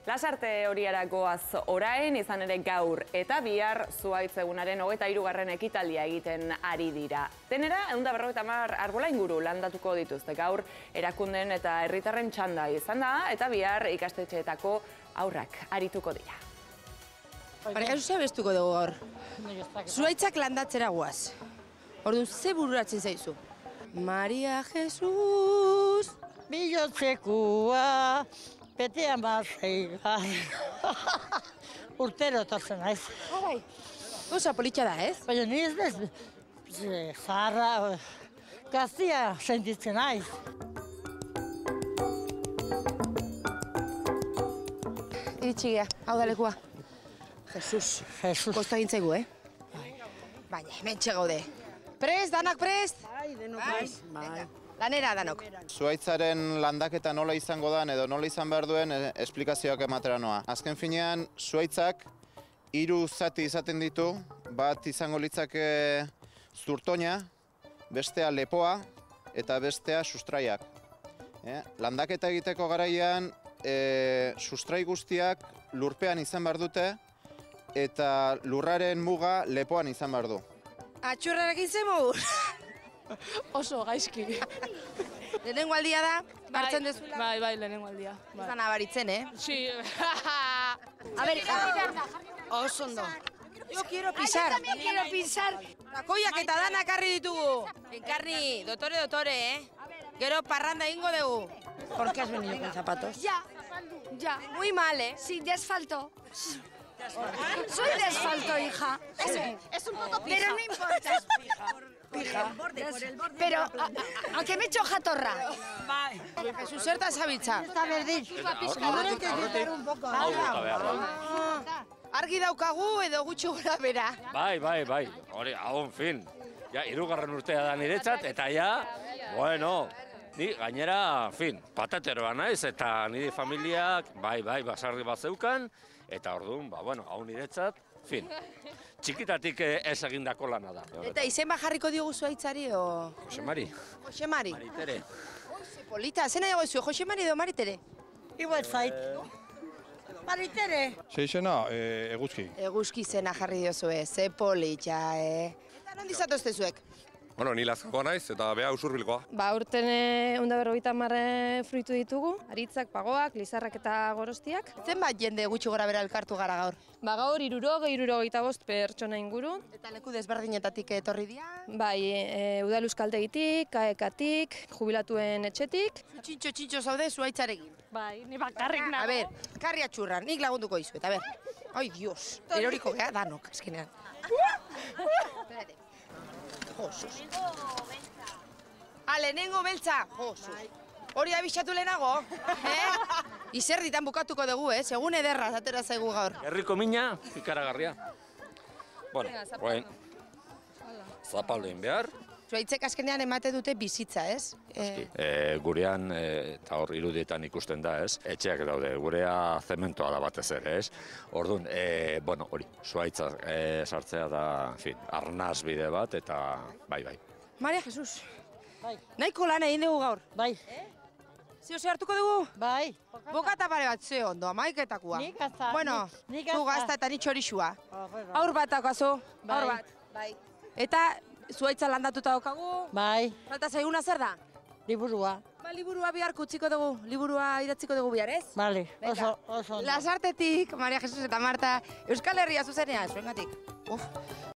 Lasarte horiaragoaz orain, izan ere gaur eta bihar zuhaitz egunaren 23. ekitaldia egiten ari dira. Denera, 150 arbola inguru landatuko dituzte gaur erakunden eta herritarren txanda izan da, eta bihar ikastetxeetako aurrak arituko dira. Maria Jesus abestuko dugu gaur. Zuhaitzak landatzera guaz. Orduan, ze bururatzen zaizu? Maria Jesus... Bilotzekoa, betean baseiga. Urtero etortzen naiz. Bai. Osa politxa da, ez? Baina ni ez bez, zaharra, gaztia sentitzen naiz. Iritsi gea, hau da lekua. Jesus. Kosta gintzaigu, Baina, hementxe gaude. Prest, danak prest? Bai, denok prest. Bai. Lanera danok. Zuhaitzaren landaketa nola izango da edo nola izan behar duen esplikazioak ematera noa. Azken finean, zuhaitzak 3 zati izaten ditu, bat izango litzake zurtoina, bestea lepoa eta bestea sustraiak. Landaketa egiteko garaian, sustrai guztiak lurpean izan behar dute eta lurraren muga lepoan izan behar du. Atxurrarekin ze modu? Oso gaizki. Lehenengo aldia da, bartzen dezula? Bai, lehenengo aldia. Ez da nabaritzen, Sí. A ver, oso ondo. Yo quiero pisar. Yo también quiero pisar. Takoiak eta danak harri ditugu. Enkarni, dotore, Gero parranda egingo dugu. ¿Por qué has venido con zapatos? Ya. Muy mal, Sí, de asfalto. Soy de asfalto, hija. Es un poco pija. Pero no importa. Pero, aunque me echo jatorra. Jesus, zertaz zabitza? Está berdin. Habrá que quitar un poco. Argi daukagu edo gutxi gora bera. Bai. Hori, hau, fin. Ja, 3. urtea da niretzat, eta ja, bueno, ni gainera, fin, patateroa naiz, eta nire familiak, bai, basarri bat zeukan, eta orduan, bueno, hau niretzat, fin. Txikitatik ez egindako lana da. Eta izen bajarriko diogu zuhaitzari, o? Jose Mari. Jose Mari? Maritere. Polita, zena dago zu, Jose Mari edo Maritere? Igual zait. Maritere. Seixena, eguzki. Eguzki zena jarri diozue, ze politxa, Eta non dizatozte zuek? Bueno, ni lazkoa naiz eta beha usurbilkoa. Urten 150 fruitu ditugu, aritzak, pagoak, lizarrak eta gorostiak. Zenbat jende gutxi gora bera elkartu gara gaur? Gaur 65 pertsona inguru. Eta leku desberdinetatik etorri dira? Bai, Udal Euskaltegitik, KEK-atik, jubilatuen etxetik. Txintxo zaude zuhaitzarekin. Bai, ni bakarrik A ber, karri atxurra, nik lagunduko izu, eta ber. Ai, Dios, eroriko geha danok, eskenean. Espérate. Josus. Lehenengo beltza. Josus. Hori abixatu lehenago, Izerditan bukatuko dugu, segun ederra, atera zaigu gaur. Herriko mina, ikaragarria. Bueno, zapalduin behar. Zuhaitzek azkenean emate dute bizitza, ez? Gurean, eta hor irudietan ikusten da, ez? Etxeak daude, gurea zementoa da batez ere, ez? Orduan, bueno, hori, zuhaitza sartzea da, en fin, arnaz bide bat, eta bai. Maria Jesus, nahiko lan egin dugu gaur. Bai. Zio ze hartuko dugu? Bai. Bokata pare bat, ze ondo, amaiketakoa. Nik gazta. Bueno, nik gu gazta eta nitxo horixua. Aur bat daukazu, aur bat. Bai. Eta zuhaitza landatuta daukagu. Bai. Falta zaiguna zer da? Liburua. Liburua bihar kutziko dugu, liburua idatziko dugu bihar, ez? Bale, oso ondo. Lasartetik, Maria Jesus eta Marta, Euskal Herria zuzenean, zuengatik.